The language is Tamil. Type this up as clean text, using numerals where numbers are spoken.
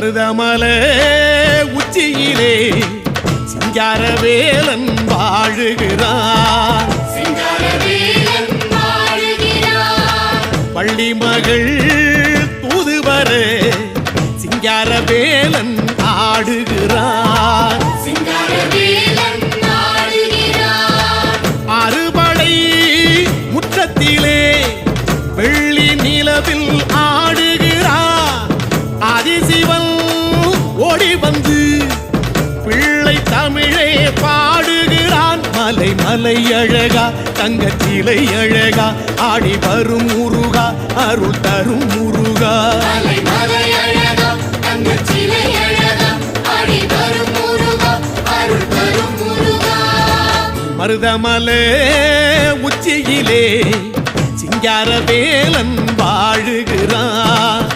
மருதமலை உச்சியிலே சிங்காரவேலன் வாழுகிறான். பள்ளி மகள் தூதுவர சிங்காரவேலன் ஆடுகிறான். அறுபடை முற்றத்திலே வெள்ளி நிலவில் ஆடுகிறான். ஆதிசிவன் ஓடி வந்து பிள்ளை தமிழே பாடுகிறான். மலை மலை அழகா தங்கச்சிலை அழகா ஆடி வரும் முருகா அருள் தரும் முருகா. மருதமலை உச்சியிலே சிங்காரவேலன் வாழுகிறான்.